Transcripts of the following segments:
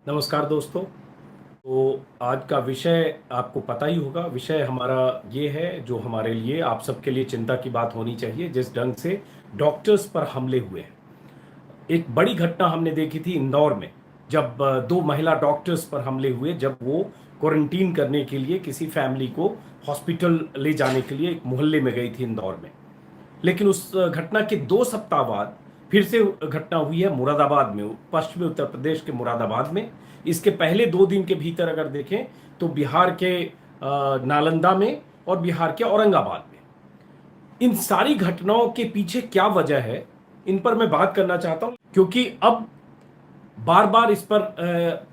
नमस्कार दोस्तों। तो आज का विषय आपको पता ही होगा। विषय हमारा ये है जो हमारे लिए आप सबके लिए चिंता की बात होनी चाहिए। जिस ढंग से डॉक्टर्स पर हमले हुए हैं, एक बड़ी घटना हमने देखी थी इंदौर में, जब दो महिला डॉक्टर्स पर हमले हुए, जब वो क्वारंटीन करने के लिए किसी फैमिली को हॉस्पिटल ले जाने के लिए एक मोहल्ले में गई थी इंदौर में। लेकिन उस घटना के 2 सप्ताह बाद फिर से घटना हुई है मुरादाबाद में, पश्चिमी उत्तर प्रदेश के मुरादाबाद में। इसके पहले 2 दिन के भीतर अगर देखें तो बिहार के नालंदा में और बिहार के औरंगाबाद में। इन सारी घटनाओं के पीछे क्या वजह है, इन पर मैं बात करना चाहता हूं, क्योंकि अब बार बार इस पर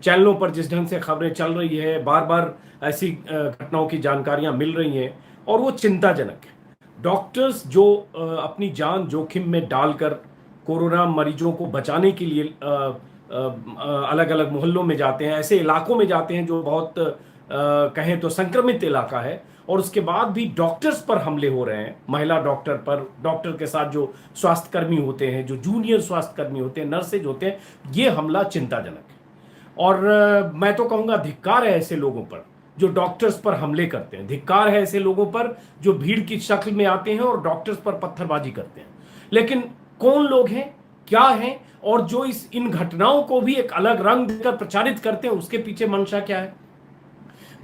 चैनलों पर जिस ढंग से खबरें चल रही है, बार बार ऐसी घटनाओं की जानकारियां मिल रही हैं और वो चिंताजनक है। डॉक्टर्स जो अपनी जान जोखिम में डालकर कोरोना मरीजों को बचाने के लिए अलग अलग मोहल्लों में जाते हैं, ऐसे इलाकों में जाते हैं जो बहुत कहें तो संक्रमित इलाका है, और उसके बाद भी डॉक्टर्स पर हमले हो रहे हैं, महिला डॉक्टर पर, डॉक्टर के साथ जो स्वास्थ्यकर्मी होते हैं, जो जूनियर स्वास्थ्यकर्मी होते हैं, नर्सेज होते हैं, ये हमला चिंताजनक है। और मैं तो कहूंगा धिक्कार है ऐसे लोगों पर जो डॉक्टर्स पर हमले करते हैं। धिक्कार है ऐसे लोगों पर जो भीड़ की शक्ल में आते हैं और डॉक्टर्स पर पत्थरबाजी करते हैं। लेकिन कौन लोग हैं, क्या हैं, और जो इन घटनाओं को भी एक अलग रंग देकर प्रचारित करते हैं, उसके पीछे मंशा क्या है?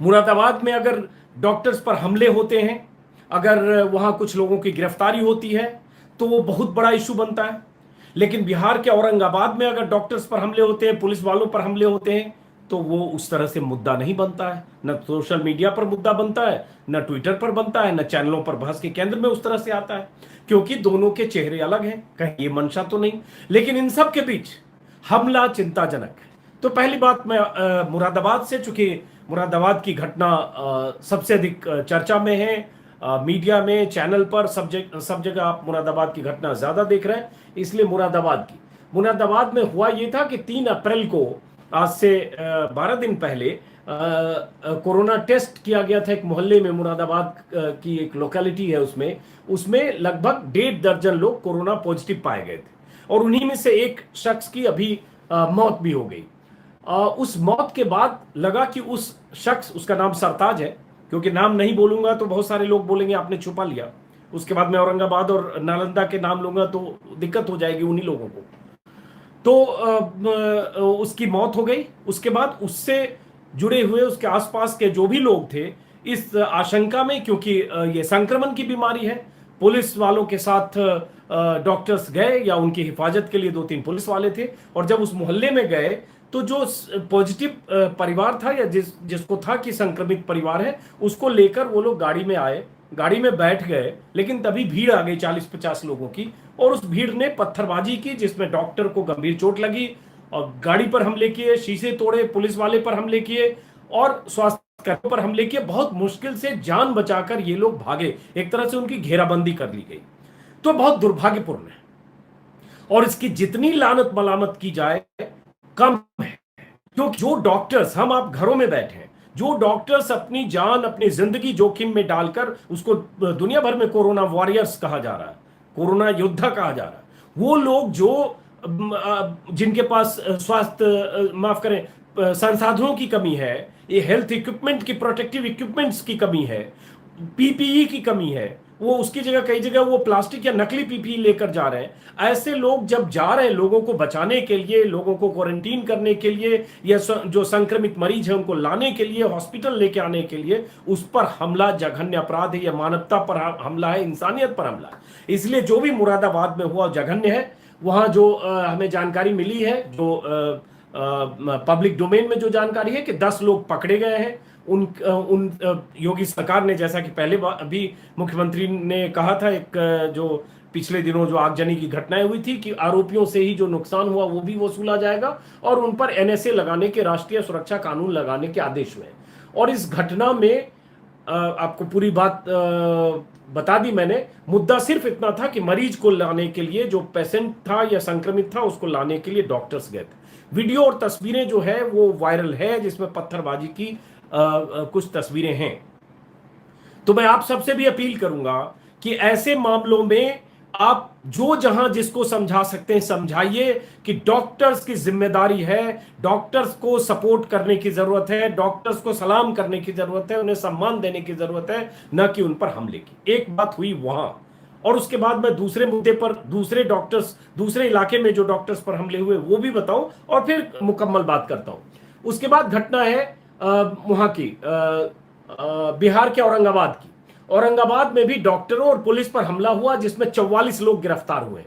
मुरादाबाद में अगर डॉक्टर्स पर हमले होते हैं, अगर वहां कुछ लोगों की गिरफ्तारी होती है, तो वो बहुत बड़ा इशू बनता है। लेकिन बिहार के औरंगाबाद में अगर डॉक्टर्स पर हमले होते हैं, पुलिस वालों पर हमले होते हैं, तो वो उस तरह से मुद्दा नहीं बनता है। न सोशल मीडिया पर मुद्दा बनता है, न ट्विटर पर बनता है, न चैनलों पर बहस के केंद्र में उस तरह से आता है, क्योंकि दोनों के चेहरे अलग हैं। कहीं ये मंशा तो नहीं। लेकिन इन सब के बीच हमला चिंताजनक है। तो पहली बात, मैं मुरादाबाद से, चूंकि मुरादाबाद की घटना सबसे अधिक चर्चा में है, मीडिया में, चैनल पर, सब जगह आप मुरादाबाद की घटना ज्यादा देख रहे हैं, इसलिए मुरादाबाद में हुआ यह था कि 3 अप्रैल को, आज से 12 दिन पहले, कोरोना टेस्ट किया गया था एक मोहल्ले में। मुरादाबाद की एक लोकेलिटी है, उसमें उसमें लगभग 1.5 दर्जन लोग कोरोना पॉजिटिव पाए गए थे, और उन्हीं में से एक शख्स की अभी मौत भी हो गई। उस मौत के बाद लगा कि उस शख्स, उसका नाम सरताज है, क्योंकि नाम नहीं बोलूंगा तो बहुत सारे लोग बोलेंगे आपने छुपा लिया। उसके बाद मैं औरंगाबाद और नालंदा के नाम लूंगा तो दिक्कत हो जाएगी उन्हीं लोगों को। तो उसकी मौत हो गई। उसके बाद उससे जुड़े हुए उसके आसपास के जो भी लोग थे, इस आशंका में, क्योंकि ये संक्रमण की बीमारी है, पुलिस वालों के साथ डॉक्टर्स गए, या उनकी हिफाजत के लिए 2-3 पुलिस वाले थे, और जब उस मोहल्ले में गए तो जो पॉजिटिव परिवार था, या जिसको था कि संक्रमित परिवार है, उसको लेकर वो लोग गाड़ी में आए, गाड़ी में बैठ गए। लेकिन तभी भीड़ आ गई 40-50 लोगों की, और उस भीड़ ने पत्थरबाजी की, जिसमें डॉक्टर को गंभीर चोट लगी, और गाड़ी पर हमले किए, शीशे तोड़े, पुलिस वाले पर हमले किए, और स्वास्थ्य कर्मियों पर हमले किए। बहुत मुश्किल से जान बचाकर ये लोग भागे, एक तरह से उनकी घेराबंदी कर ली गई। तो बहुत दुर्भाग्यपूर्ण है, और इसकी जितनी लानत मलामत की जाए कम है। क्योंकि जो डॉक्टर्स, हम आप घरों में बैठे हैं, जो डॉक्टर्स अपनी जान, अपनी जिंदगी जोखिम में डालकर, उसको दुनिया भर में कोरोना वॉरियर्स कहा जा रहा है, कोरोना योद्धा कहा जा रहा है, वो लोग जो जिनके पास स्वास्थ्य, माफ करें, संसाधनों की कमी है, ये हेल्थ इक्विपमेंट की, प्रोटेक्टिव इक्विपमेंट्स की कमी है, पीपीई की कमी है, वो उसकी जगह कई जगह वो प्लास्टिक या नकली पीपीई लेकर जा रहे हैं। ऐसे लोग जब जा रहे हैं लोगों को बचाने के लिए, लोगों को क्वारंटीन करने के लिए, या जो संक्रमित मरीज है उनको लाने के लिए, हॉस्पिटल लेके आने के लिए, उस पर हमला जघन्य अपराध है, या मानवता पर हमला है, इंसानियत पर हमला है। इसलिए जो भी मुरादाबाद में हुआ जघन्य है। वहां जो हमें जानकारी मिली है, जो पब्लिक डोमेन में जो जानकारी है, कि 10 लोग पकड़े गए हैं। उन योगी सरकार ने, जैसा कि पहले अभी मुख्यमंत्री ने कहा था, एक जो पिछले दिनों जो आगजनी की घटनाएं हुई थी, कि आरोपियों से ही जो नुकसान हुआ वो भी वसूला जाएगा, और उन पर एनएसए लगाने के, राष्ट्रीय सुरक्षा कानून लगाने के आदेश हुए। और इस घटना में आपको पूरी बात बता दी मैंने। मुद्दा सिर्फ इतना था कि मरीज को लाने के लिए, जो पेशेंट था या संक्रमित था, उसको लाने के लिए डॉक्टर्स गए थे। वीडियो और तस्वीरें जो है वो वायरल है, जिसमें पत्थरबाजी की कुछ तस्वीरें हैं। तो मैं आप सबसे भी अपील करूंगा कि ऐसे मामलों में आप जो जहां जिसको समझा सकते हैं समझाइए कि डॉक्टर्स की जिम्मेदारी है, डॉक्टर्स को सपोर्ट करने की जरूरत है, डॉक्टर्स को सलाम करने की जरूरत है, उन्हें सम्मान देने की जरूरत है, न कि उन पर हमले की। एक बात हुई वहां, और उसके बाद मैं दूसरे मुद्दे पर, दूसरे डॉक्टर्स, दूसरे इलाके में जो डॉक्टर्स पर हमले हुए वो भी बताऊं और फिर मुकम्मल बात करता हूं। उसके बाद घटना है वहां की बिहार के औरंगाबाद की। औरंगाबाद में भी डॉक्टरों और पुलिस पर हमला हुआ जिसमें 44 लोग गिरफ्तार हुए।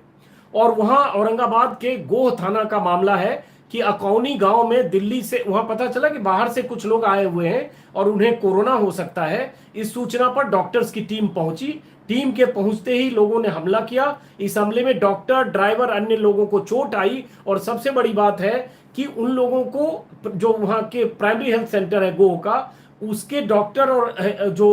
और वहां औरंगाबाद के गोह थाना का मामला है कि अकौनी गांव में दिल्ली से वहां पता चला कि बाहर से कुछ लोग आए हुए हैं और उन्हें कोरोना हो सकता है। इस सूचना पर डॉक्टर्स की टीम पहुंची। टीम के पहुंचते ही लोगों ने हमला किया। इस हमले में डॉक्टर, ड्राइवर, अन्य लोगों को चोट आई। और सबसे बड़ी बात है कि उन लोगों को, जो वहां के प्राइमरी हेल्थ सेंटर है गोह का, उसके डॉक्टर और जो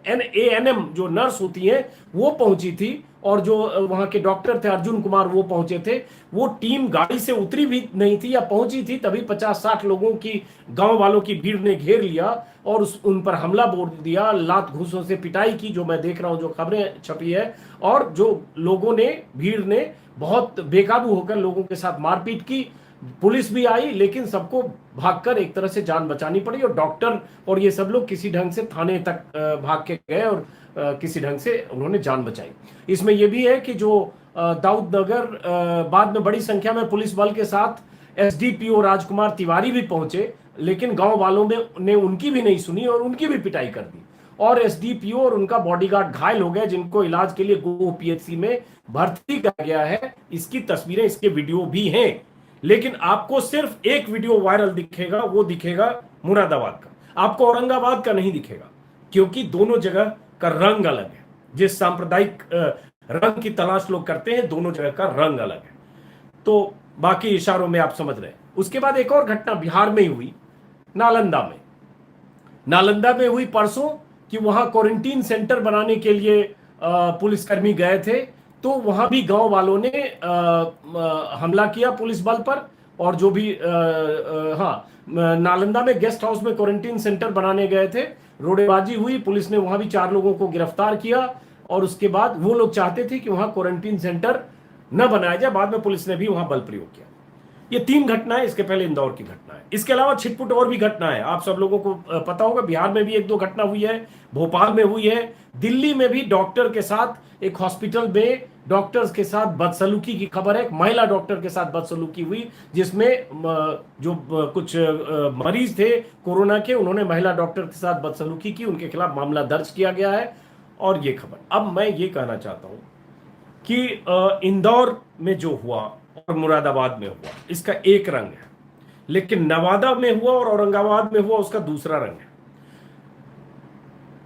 ANM जो नर्स होती है वो पहुंची थी, और जो वहां के डॉक्टर थे अर्जुन कुमार वो पहुंचे थे। वो टीम गाड़ी से उतरी भी नहीं थी या पहुंची थी तभी 50-60 लोगों की, गांव वालों की भीड़ ने घेर लिया और उन पर हमला बोल दिया, लात घूंसों से पिटाई की, जो मैं देख रहा हूं, जो खबरें छपी है। और जो लोगों ने, भीड़ ने बहुत बेकाबू होकर लोगों के साथ मारपीट की। पुलिस भी आई लेकिन सबको भागकर एक तरह से जान बचानी पड़ी, और डॉक्टर और ये सब लोग किसी ढंग से थाने तक भाग के गए और किसी ढंग से उन्होंने जान बचाई। इसमें यह भी है कि जो दाऊद नगर, बाद में बड़ी संख्या में पुलिस बल के साथ SDPO राजकुमार तिवारी भी पहुंचे, लेकिन गांव वालों ने उनकी भी नहीं सुनी और उनकी भी पिटाई कर दी। और SDPO और उनका बॉडीगार्ड घायल हो गए, जिनको इलाज के लिए गोह PHC में भर्ती किया गया है। इसकी तस्वीरें, इसके वीडियो भी हैं। लेकिन आपको सिर्फ एक वीडियो वायरल दिखेगा, वो दिखेगा मुरादाबाद का, आपको औरंगाबाद का नहीं दिखेगा, क्योंकि दोनों जगह का रंग अलग है। जिस सांप्रदायिक रंग की तलाश लोग करते हैं, दोनों जगह का रंग अलग है। तो बाकी इशारों में आप समझ रहे हैं। उसके बाद एक और घटना बिहार में ही हुई, नालंदा में। नालंदा में हुई परसों कि वहां क्वारंटीन सेंटर बनाने के लिए पुलिसकर्मी गए थे, तो वहां भी गांव वालों ने हमला किया पुलिस बल पर। और जो भी नालंदा में गेस्ट हाउस में क्वारंटीन सेंटर बनाने गए थे, रोडेबाजी हुई, पुलिस ने वहां भी 4 लोगों को गिरफ्तार किया। और उसके बाद वो लोग चाहते थे कि वहां क्वारंटीन सेंटर न बनाया जाए, बाद में पुलिस ने भी वहां बल प्रयोग किया। ये 3 घटनाएं, इसके पहले इंदौर की घटना है। इसके अलावा छिटपुट और भी घटना है, आप सब लोगों को पता होगा। बिहार में भी 1-2 घटना हुई है, भोपाल में हुई है, दिल्ली में भी डॉक्टर के साथ, एक हॉस्पिटल में डॉक्टर्स के साथ बदसलूकी की खबर है। एक महिला डॉक्टर के साथ बदसलूकी हुई, जिसमें जो कुछ मरीज थे कोरोना के, उन्होंने महिला डॉक्टर के साथ बदसलूकी की, उनके खिलाफ मामला दर्ज किया गया है। और ये खबर, अब मैं ये कहना चाहता हूं कि इंदौर में जो हुआ और मुरादाबाद में हुआ, इसका एक रंग है, लेकिन नवादा में हुआ और औरंगाबाद में हुआ उसका दूसरा रंग है।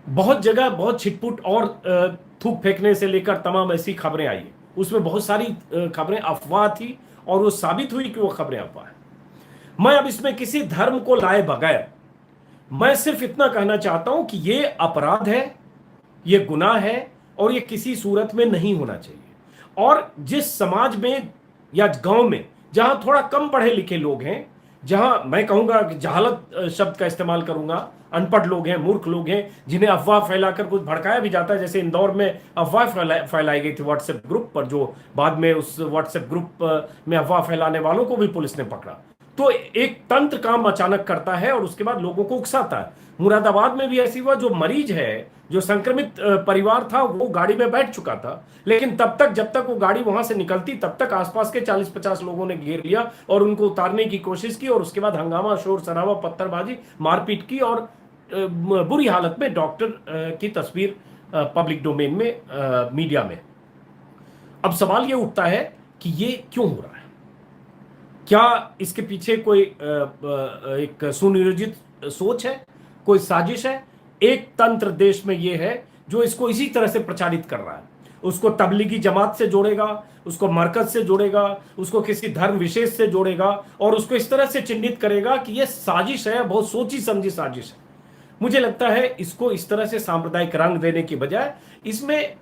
बहुत जगह बहुत छिटपुट और थूक फेंकने से लेकर तमाम ऐसी खबरें आई है, उसमें बहुत सारी खबरें अफवाह थी और वो साबित हुई कि वो खबरें अफवाह है। मैं अब इसमें किसी धर्म को लाए बगैर मैं सिर्फ इतना कहना चाहता हूं कि ये अपराध है, ये गुनाह है और ये किसी सूरत में नहीं होना चाहिए। और जिस समाज में या गांव में जहां थोड़ा कम पढ़े लिखे लोग हैं, जहां मैं कहूंगा कि जहालत शब्द का इस्तेमाल करूंगा, अनपढ़ लोग हैं, मूर्ख लोग हैं, जिन्हें अफवाह फैलाकर कुछ भड़काया भी जाता है, जैसे इंदौर में अफवाह फैलाई गई थी व्हाट्सएप ग्रुप पर, जो बाद में उस व्हाट्सएप ग्रुप में अफवाह फैलाने वालों को भी पुलिस ने पकड़ा। तो एक तंत्र काम अचानक करता है और उसके बाद लोगों को उकसाता है। मुरादाबाद में भी ऐसी हुआ, जो मरीज है, जो संक्रमित परिवार था, वो गाड़ी में बैठ चुका था, लेकिन तब तक, जब तक वो गाड़ी वहां से निकलती, तब तक आसपास के 40-50 लोगों ने घेर लिया और उनको उतारने की कोशिश की। और उसके बाद हंगामा, शोर शराबा, पत्थरबाजी, मारपीट की और बुरी हालत में डॉक्टर की तस्वीर पब्लिक डोमेन में, मीडिया में। अब सवाल ये उठता है कि ये क्यों हो रहा है? क्या इसके पीछे कोई एक सुनियोजित सोच है, कोई साजिश है? एक तंत्र देश में यह है जो इसको इसी तरह से प्रचारित कर रहा है। उसको तबलीगी जमात से जोड़ेगा, उसको मरकज से जोड़ेगा, उसको किसी धर्म विशेष से जोड़ेगा और उसको इस तरह से चिन्हित करेगा कि यह साजिश है, बहुत सोची समझी साजिश है। मुझे लगता है इसको इस तरह से सांप्रदायिक रंग देने की बजाय इसमें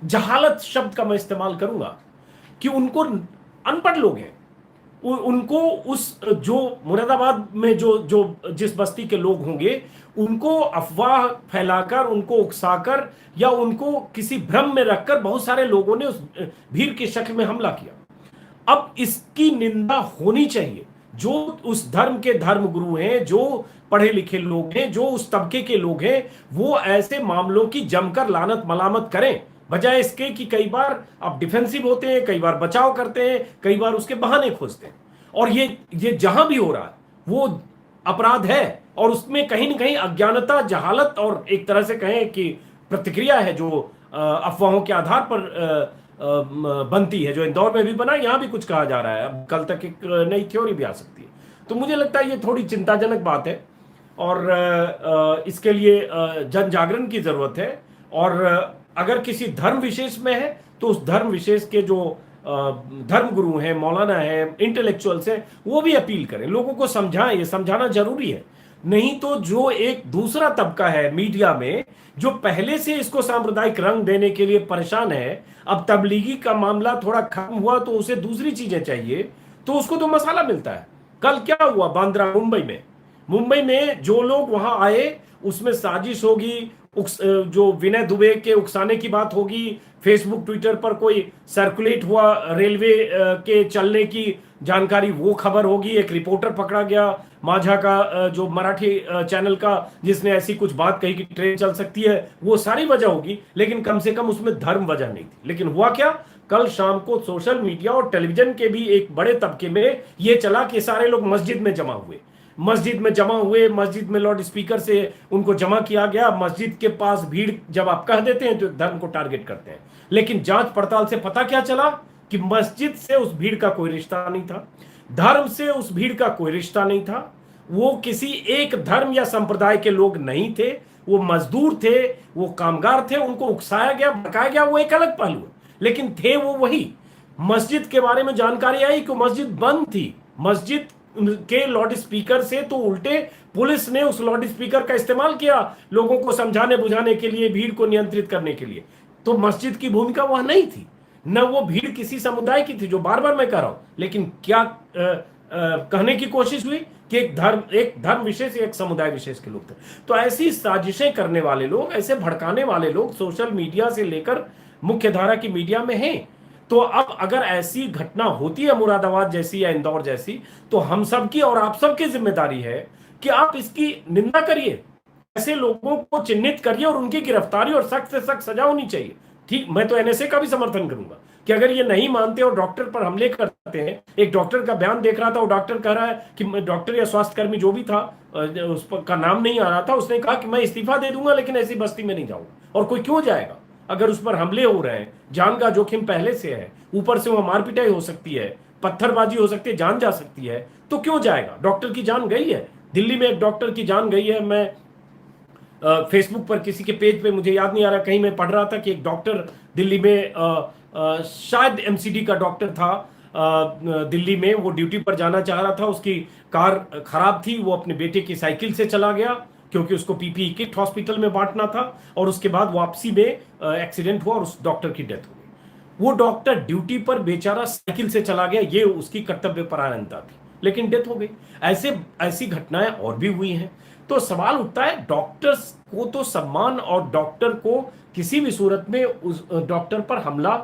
जहालत शब्द का मैं इस्तेमाल करूंगा कि उनको, अनपढ़ लोग हैं, उनको उस जो मुरादाबाद में जो जो जिस बस्ती के लोग होंगे, उनको अफवाह फैलाकर, उनको उकसाकर या उनको किसी भ्रम में रखकर बहुत सारे लोगों ने उस भीड़ की शक्ल में हमला किया। अब इसकी निंदा होनी चाहिए। जो उस धर्म के धर्मगुरु हैं, जो पढ़े लिखे लोग हैं, जो उस तबके के लोग हैं, वो ऐसे मामलों की जमकर लानत मलामत करें, बजाय इसके कि कई बार आप डिफेंसिव होते हैं, कई बार बचाव करते हैं, कई बार उसके बहाने खोजते हैं। और ये जहां भी हो रहा है वो अपराध है, और उसमें कहीं ना कहीं अज्ञानता, जहालत और एक तरह से कहें कि प्रतिक्रिया है जो अफवाहों के आधार पर बनती है, जो इंदौर में भी बना, यहां भी कुछ कहा जा रहा है। अब कल तक एक नई थ्योरी भी आ सकती है। तो मुझे लगता है ये थोड़ी चिंताजनक बात है, और इसके लिए जन जागरण की जरूरत है। और अगर किसी धर्म विशेष में है तो उस धर्म विशेष के जो धर्म गुरु हैं, मौलाना हैं, इंटेलेक्चुअल्स हैं, वो भी अपील करें, लोगों को समझाएं। ये समझाना जरूरी है। नहीं तो जो एक दूसरा तबका है मीडिया में, जो पहले से इसको सांप्रदायिक रंग देने के लिए परेशान है, अब तबलीगी का मामला थोड़ा खत्म हुआ तो उसे दूसरी चीजें चाहिए, तो उसको तो मसाला मिलता है। कल क्या हुआ बांद्रा मुंबई में जो लोग वहां आए, उसमें साजिश होगी, जो विनय दुबे के उकसाने की बात होगी, फेसबुक ट्विटर पर कोई सर्कुलेट हुआ रेलवे के चलने की जानकारी, वो खबर होगी, एक रिपोर्टर पकड़ा गया माझा का, जो मराठी चैनल का, जिसने ऐसी कुछ बात कही कि ट्रेन चल सकती है, वो सारी वजह होगी, लेकिन कम से कम उसमें धर्म वजह नहीं थी। लेकिन हुआ क्या, कल शाम को सोशल मीडिया और टेलीविजन के भी एक बड़े तबके में ये चला कि सारे लोग मस्जिद में जमा हुए, मस्जिद में लाउड स्पीकर से उनको जमा किया गया। मस्जिद के पास भीड़ जब आप कह देते हैं तो धर्म को टारगेट करते हैं, लेकिन जांच पड़ताल से पता क्या चला कि मस्जिद से उस भीड़ का कोई रिश्ता नहीं था, धर्म से उस भीड़ का कोई रिश्ता नहीं था। वो किसी एक धर्म या संप्रदाय के लोग नहीं थे, वो मजदूर थे, वो कामगार थे, उनको उकसाया गया, भड़काया गया, वो एक अलग पहलू है, लेकिन थे वो वही। मस्जिद के बारे में जानकारी आई कि मस्जिद बंद थी। मस्जिद के लाउड स्पीकर से तो उल्टे पुलिस ने उस लाउड स्पीकर का इस्तेमाल किया लोगों को समझाने बुझाने के लिए, भीड़ को नियंत्रित करने के लिए। तो मस्जिद की भूमिका वहां नहीं थी, न वो भीड़ किसी समुदाय की थी, जो बार बार मैं कह रहा हूं। लेकिन क्या कहने की कोशिश हुई कि एक धर्म विशेष, एक समुदाय विशेष के लोग थे। तो ऐसी साजिशें करने वाले लोग, ऐसे भड़काने वाले लोग सोशल मीडिया से लेकर मुख्य धारा की मीडिया में हैं। तो अब अगर ऐसी घटना होती है मुरादाबाद जैसी या इंदौर जैसी, तो हम सब की और आप सबकी जिम्मेदारी है कि आप इसकी निंदा करिए, ऐसे लोगों को चिन्हित करिए और उनकी गिरफ्तारी और सख्त से सख्त सजा होनी चाहिए। ठीक, मैं तो एनएसए का भी समर्थन करूंगा कि अगर ये नहीं मानते और डॉक्टर पर हमले करते हैं। एक डॉक्टर का बयान देख रहा था, वो डॉक्टर कह रहा है कि डॉक्टर या स्वास्थ्यकर्मी जो भी था, उस पर का नाम नहीं आ रहा था, उसने कहा कि मैं इस्तीफा दे दूंगा लेकिन ऐसी बस्ती में नहीं जाऊंगा। और कोई क्यों जाएगा अगर उस पर हमले हो रहे हैं, जान का जोखिम पहले से है, ऊपर से वो मारपिटाई हो सकती है, पत्थरबाजी हो सकती है, जान जा सकती है, तो क्यों जाएगा। डॉक्टर की जान गई है, दिल्ली में एक डॉक्टर की जान गई है। मैं फेसबुक पर किसी के पेज पे, मुझे याद नहीं आ रहा, कहीं मैं पढ़ रहा था कि एक डॉक्टर दिल्ली में शायद एमसीडी का डॉक्टर था, दिल्ली में वो ड्यूटी पर जाना चाह रहा था, उसकी कार खराब थी, वो अपने बेटे की साइकिल से चला गया क्योंकि उसको पीपीई किट हॉस्पिटल में बांटना था, और उसके बाद वापसी में एक्सीडेंट हुआ और उस डॉक्टर की डेथ हो गई। वो डॉक्टर ड्यूटी पर बेचारा साइकिल से चला गया, ये उसकी कर्तव्य परायणता थी, लेकिन डेथ हो गई। ऐसी घटनाएं और भी हुई हैं। तो सवाल उठता है, डॉक्टर्स को तो सम्मान, और डॉक्टर को किसी भी सूरत में उस डॉक्टर पर हमला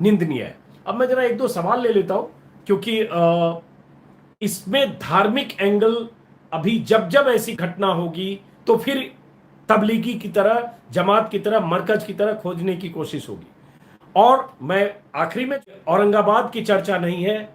निंदनीय है। अब मैं जरा एक दो सवाल ले लेता हूं, क्योंकि इसमें धार्मिक एंगल, अभी जब जब ऐसी घटना होगी तो फिर तबलीगी की तरह, जमात की तरह, मरकज की तरह खोजने की कोशिश होगी। और मैं आखिरी में, औरंगाबाद की चर्चा नहीं है,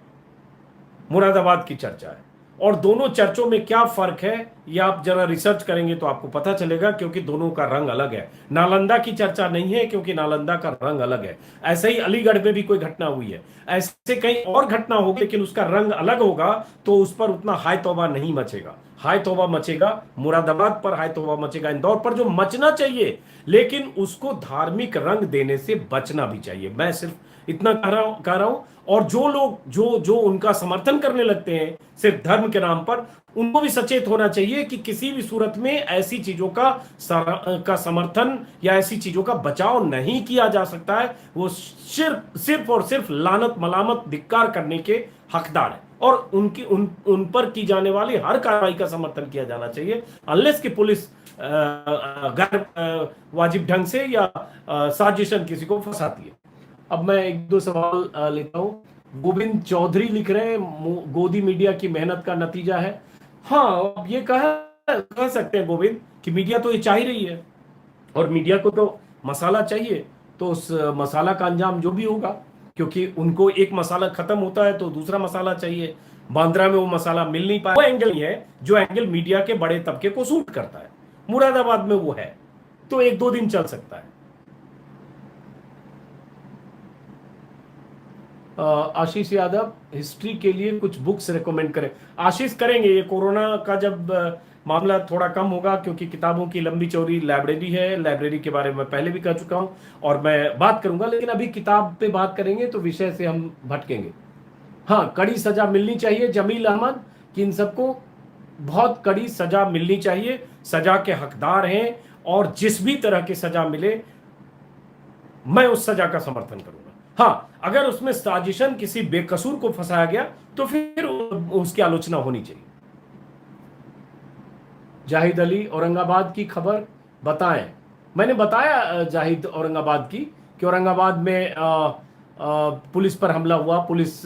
मुरादाबाद की चर्चा है, और दोनों चर्चों में क्या फर्क है ये आप जरा रिसर्च करेंगे तो आपको पता चलेगा, क्योंकि दोनों का रंग अलग है। नालंदा की चर्चा नहीं है क्योंकि नालंदा का रंग अलग है। ऐसे ही अलीगढ़ में भी कोई घटना हुई है, ऐसे कहीं और घटना होगी, लेकिन उसका रंग अलग होगा, तो उस पर उतना हाय तौबा नहीं मचेगा। हाय तौबा मचेगा मुरादाबाद पर, हाय तौबा मचेगा इंदौर पर, जो मचना चाहिए, लेकिन उसको धार्मिक रंग देने से बचना भी चाहिए। मैं सिर्फ इतना कह रहा हूं। और जो लोग जो उनका समर्थन करने लगते हैं सिर्फ धर्म के नाम पर, उनको भी सचेत होना चाहिए कि किसी भी सूरत में ऐसी चीजों का समर्थन या ऐसी चीजों का बचाव नहीं किया जा सकता है। वो सिर्फ और सिर्फ लानत मलामत धिक्कार करने के हकदार है और उन पर की जाने वाली हर कार्रवाई का समर्थन किया जाना चाहिए, अनलेस कि पुलिस गैर वाजिब ढंग से या साजिशन किसी को फंसाती है। अब मैं एक दो सवाल लेता हूं। गोविंद चौधरी लिख रहे हैं, गोदी मीडिया की मेहनत का नतीजा है। हाँ, अब ये कह सकते हैं गोविंद कि मीडिया तो ये चाह ही रही है और मीडिया को तो मसाला चाहिए, तो उस मसाला का अंजाम जो भी होगा, क्योंकि उनको एक मसाला खत्म होता है तो दूसरा मसाला चाहिए। बांद्रा में वो मसाला मिल नहीं पाया, वो एंगल ही है जो एंगल मीडिया के बड़े तबके को सूट करता है। मुरादाबाद में वो है, तो एक दो दिन चल सकता है। आशीष यादव, हिस्ट्री के लिए कुछ बुक्स रेकमेंड करें। आशीष करेंगे, ये कोरोना का जब मामला थोड़ा कम होगा, क्योंकि किताबों की लंबी चौड़ी लाइब्रेरी है, लाइब्रेरी के बारे में पहले भी कह चुका हूं और मैं बात करूंगा, लेकिन अभी किताब पे बात करेंगे तो विषय से हम भटकेंगे। हाँ, कड़ी सजा मिलनी चाहिए जमील अहमद, कि इन सबको बहुत कड़ी सजा मिलनी चाहिए, सजा के हकदार हैं और जिस भी तरह की सजा मिले मैं उस सजा का समर्थन करूंगा। हाँ, अगर उसमें साजिशन किसी बेकसूर को फंसाया गया तो फिर उसकी आलोचना होनी चाहिए। जाहिद अली, औरंगाबाद की खबर बताएं। मैंने बताया जाहिद औरंगाबाद की, कि औरंगाबाद में पुलिस पर हमला हुआ, पुलिस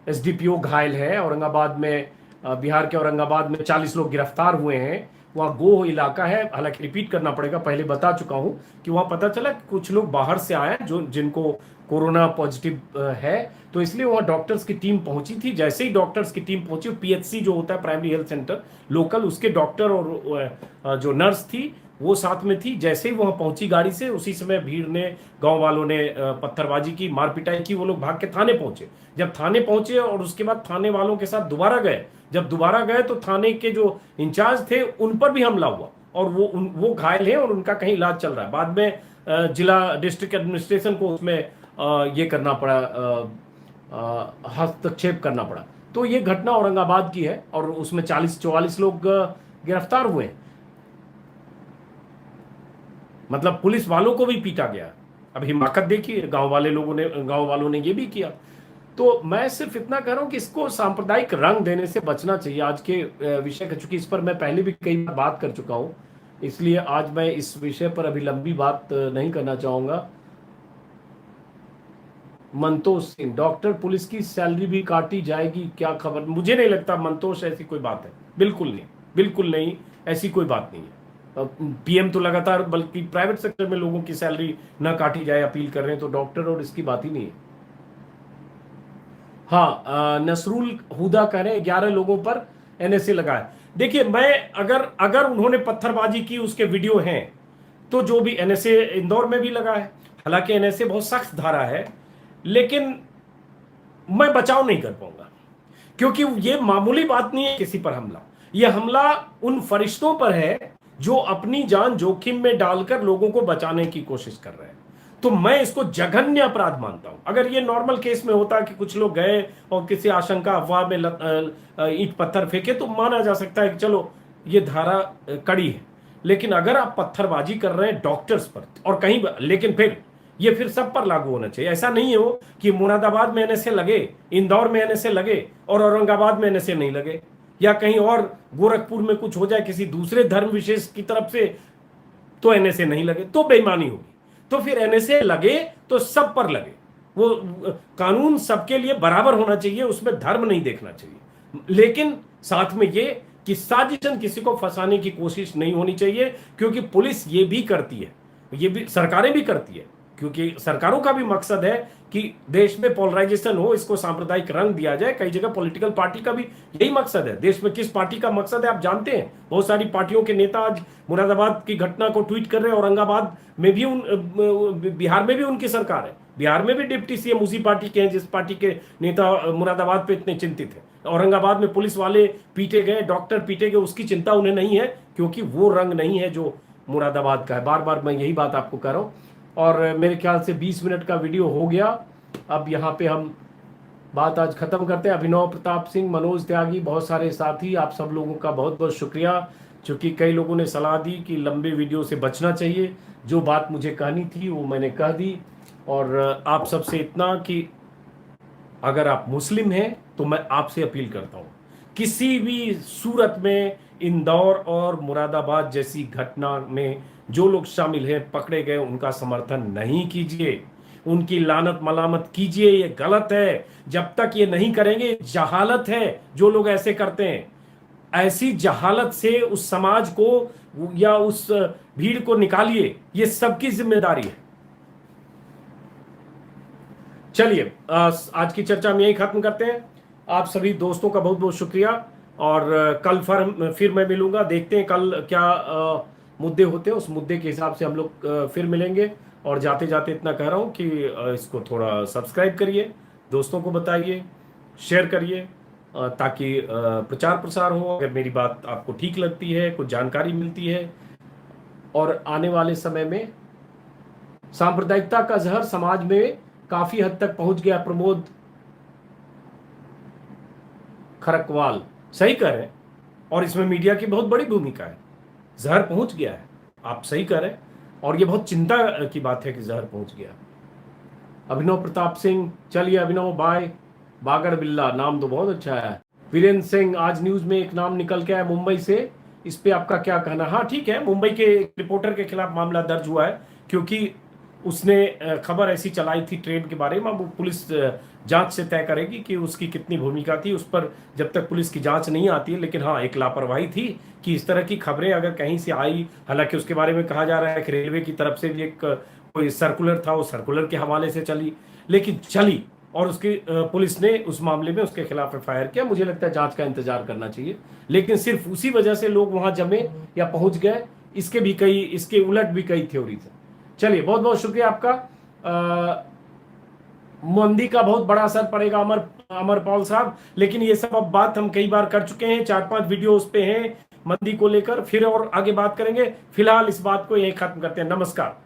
एसडीपीओ घायल है औरंगाबाद में। बिहार के औरंगाबाद में 40 लोग गिरफ्तार हुए हैं। वहाँ गोह इलाका है, हालांकि रिपीट करना पड़ेगा, पहले बता चुका हूं कि वहाँ पता चला कि कुछ लोग बाहर से आए जो जिनको कोरोना पॉजिटिव है, तो इसलिए वहाँ डॉक्टर्स की टीम पहुंची थी। जैसे ही डॉक्टर्स की टीम पहुंची, पीएचसी जो होता है प्राइमरी हेल्थ सेंटर लोकल, उसके डॉक्टर और जो नर्स थी वो साथ में थी। जैसे ही वहां पहुंची गाड़ी से, उसी समय भीड़ ने, गांव वालों ने पत्थरबाजी की, मार पिटाई की। वो लोग भाग के थाने पहुंचे। जब थाने पहुंचे और उसके बाद थाने वालों के साथ दोबारा गए, जब दोबारा गए तो थाने के जो इंचार्ज थे उन पर भी हमला हुआ और वो घायल हैं और उनका कहीं इलाज चल रहा है। बाद में जिला डिस्ट्रिक्ट एडमिनिस्ट्रेशन को उसमें ये करना पड़ा, हस्तक्षेप करना पड़ा। तो ये घटना औरंगाबाद की है और उसमें 40-44 लोग गिरफ्तार हुए। मतलब पुलिस वालों को भी पीटा गया। अब हिमाकत देखिए, गांव वालों ने ये भी किया। तो मैं सिर्फ इतना कह रहा हूं कि इसको सांप्रदायिक रंग देने से बचना चाहिए आज के विषय का, चूंकि इस पर मैं पहले भी कई बार बात कर चुका हूं, इसलिए आज मैं इस विषय पर अभी लंबी बात नहीं करना चाहूंगा। मंतोष सिंह, डॉक्टर पुलिस की सैलरी भी काटी जाएगी, क्या खबर? मुझे नहीं लगता मंतोष ऐसी कोई बात है, बिल्कुल नहीं, बिल्कुल नहीं, ऐसी कोई बात नहीं है। पीएम तो लगातार, बल्कि प्राइवेट सेक्टर में लोगों की सैलरी ना काटी जाए अपील कर रहे हैं, तो डॉक्टर और इसकी बात ही नहीं है। हाँ, नसरुल हुदा कह रहे हैं 11 लोगों पर एनएसए लगाए। देखिए, मैं अगर उन्होंने पत्थरबाजी की, उसके वीडियो हैं, तो जो भी एनएसए इंदौर में भी लगा है, हालांकि एनएसए बहुत सख्त धारा है, लेकिन मैं बचाव नहीं कर पाऊंगा, क्योंकि ये मामूली बात नहीं है किसी पर हमला। यह हमला उन फरिश्तों पर है जो अपनी जान जोखिम में डालकर लोगों को बचाने की कोशिश कर रहे हैं। तो मैं इसको जघन्य अपराध मानता हूं। अगर ये नॉर्मल केस में होता कि कुछ लोग गए और किसी आशंका अफवाह में ईंट पत्थर फेंके, तो माना जा सकता है कि चलो ये धारा कड़ी है। लेकिन अगर आप पत्थरबाजी कर रहे हैं डॉक्टर्स पर और कहीं, लेकिन फिर सब पर लागू होना चाहिए। ऐसा नहीं हो कि मुरादाबाद में एनएसए लगे, इंदौर में एनएसए लगे और औरंगाबाद में एनएसए नहीं लगे, या कहीं और गोरखपुर में कुछ हो जाए किसी दूसरे धर्म विशेष की तरफ से तो एनएसए नहीं लगे, तो बेईमानी होगी। तो फिर एनएसए लगे तो सब पर लगे। वो कानून सबके लिए बराबर होना चाहिए, उसमें धर्म नहीं देखना चाहिए। लेकिन साथ में ये कि साजिशन किसी को फंसाने की कोशिश नहीं होनी चाहिए, क्योंकि पुलिस ये भी करती है, ये भी सरकारें भी करती है, क्योंकि सरकारों का भी मकसद है कि देश में पोलराइजेशन हो, इसको सांप्रदायिक रंग दिया जाए। कई जगह पॉलिटिकल पार्टी का भी यही मकसद है। देश में किस पार्टी का मकसद है आप जानते हैं। बहुत सारी पार्टियों के नेता आज मुरादाबाद की घटना को ट्वीट कर रहे हैं। औरंगाबाद में भी बिहार में भी उनकी सरकार है, बिहार में भी डिप्टी सीएम उसी पार्टी के हैं जिस पार्टी के नेता मुरादाबाद पे इतने चिंतित हैं। औरंगाबाद में पुलिस वाले पीटे गए, डॉक्टर पीटे गए, उसकी चिंता उन्हें नहीं है, क्योंकि वो रंग नहीं है जो मुरादाबाद का है। बार बार मैं यही बात आपको कह रहा हूँ। और मेरे ख्याल से 20 मिनट का वीडियो हो गया। अब यहाँ पे हम बात आज खत्म करते हैं। अभिनव प्रताप सिंह, मनोज त्यागी, बहुत सारे साथी, आप सब लोगों का बहुत बहुत शुक्रिया। चूँकि कई लोगों ने सलाह दी कि लंबे वीडियो से बचना चाहिए, जो बात मुझे कहनी थी वो मैंने कह दी। और आप सबसे इतना कि अगर आप मुस्लिम हैं तो तो मैं आपसे अपील करता हूं, किसी भी सूरत में इंदौर और मुरादाबाद जैसी घटना में जो लोग शामिल हैं, पकड़े गए, उनका समर्थन नहीं कीजिए, उनकी लानत मलामत कीजिए। ये गलत है। जब तक ये नहीं करेंगे, जहालत है जो लोग ऐसे करते हैं। ऐसी जहालत से उस समाज को या उस भीड़ को निकालिए, ये सबकी जिम्मेदारी है। चलिए, आज की चर्चा हम यही खत्म करते हैं। आप सभी दोस्तों का बहुत बहुत शुक्रिया, और कल फिर मैं मिलूंगा। देखते हैं कल क्या मुद्दे होते हैं, उस मुद्दे के हिसाब से हम लोग फिर मिलेंगे। और जाते जाते इतना कह रहा हूं कि इसको थोड़ा सब्सक्राइब करिए, दोस्तों को बताइए, शेयर करिए, ताकि प्रचार प्रसार हो। अगर मेरी बात आपको ठीक लगती है, कुछ जानकारी मिलती है, और आने वाले समय में सांप्रदायिकता का जहर समाज में काफी हद तक पहुंच गया। प्रमोद खरकवाल सही कह रहे हैं, और इसमें मीडिया की बहुत बड़ी भूमिका है। जहर पहुंच गया है, आप सही कह रहे हैं, और ये बहुत चिंता की बात है कि जहर पहुंच गया। अभिनव प्रताप सिंह, चलिए अभिनव बाय। बागर बिल्ला, नाम तो बहुत अच्छा है। वीरेंद्र सिंह, आज न्यूज में एक नाम निकल के आया मुंबई से, इस पे आपका क्या कहना? हाँ ठीक है, मुंबई के एक रिपोर्टर के खिलाफ मामला दर्ज हुआ है, क्योंकि उसने खबर ऐसी चलाई थी ट्रेन के बारे में। वो पुलिस जांच से तय करेगी कि उसकी कितनी भूमिका थी उस पर, जब तक पुलिस की जांच नहीं आती है। लेकिन हाँ, एक लापरवाही थी कि इस तरह की खबरें अगर कहीं से आई, हालांकि उसके बारे में कहा जा रहा है कि रेलवे की तरफ से भी एक कोई सर्कुलर था, वो सर्कुलर के हवाले से चली, लेकिन चली, और उसकी पुलिस ने उस मामले में उसके खिलाफ एफआईआर किया। मुझे लगता है जांच का इंतजार करना चाहिए, लेकिन सिर्फ उसी वजह से लोग वहां जमे या पहुंच गए, इसके उलट भी कई थ्योरीज है। चलिए, बहुत बहुत शुक्रिया आपका। मंदी का बहुत बड़ा असर पड़ेगा अमर पॉल साहब, लेकिन ये सब अब बात हम कई बार कर चुके हैं, 4-5 वीडियो उस पे हैं मंदी को लेकर, फिर और आगे बात करेंगे। फिलहाल इस बात को यही खत्म करते हैं। नमस्कार।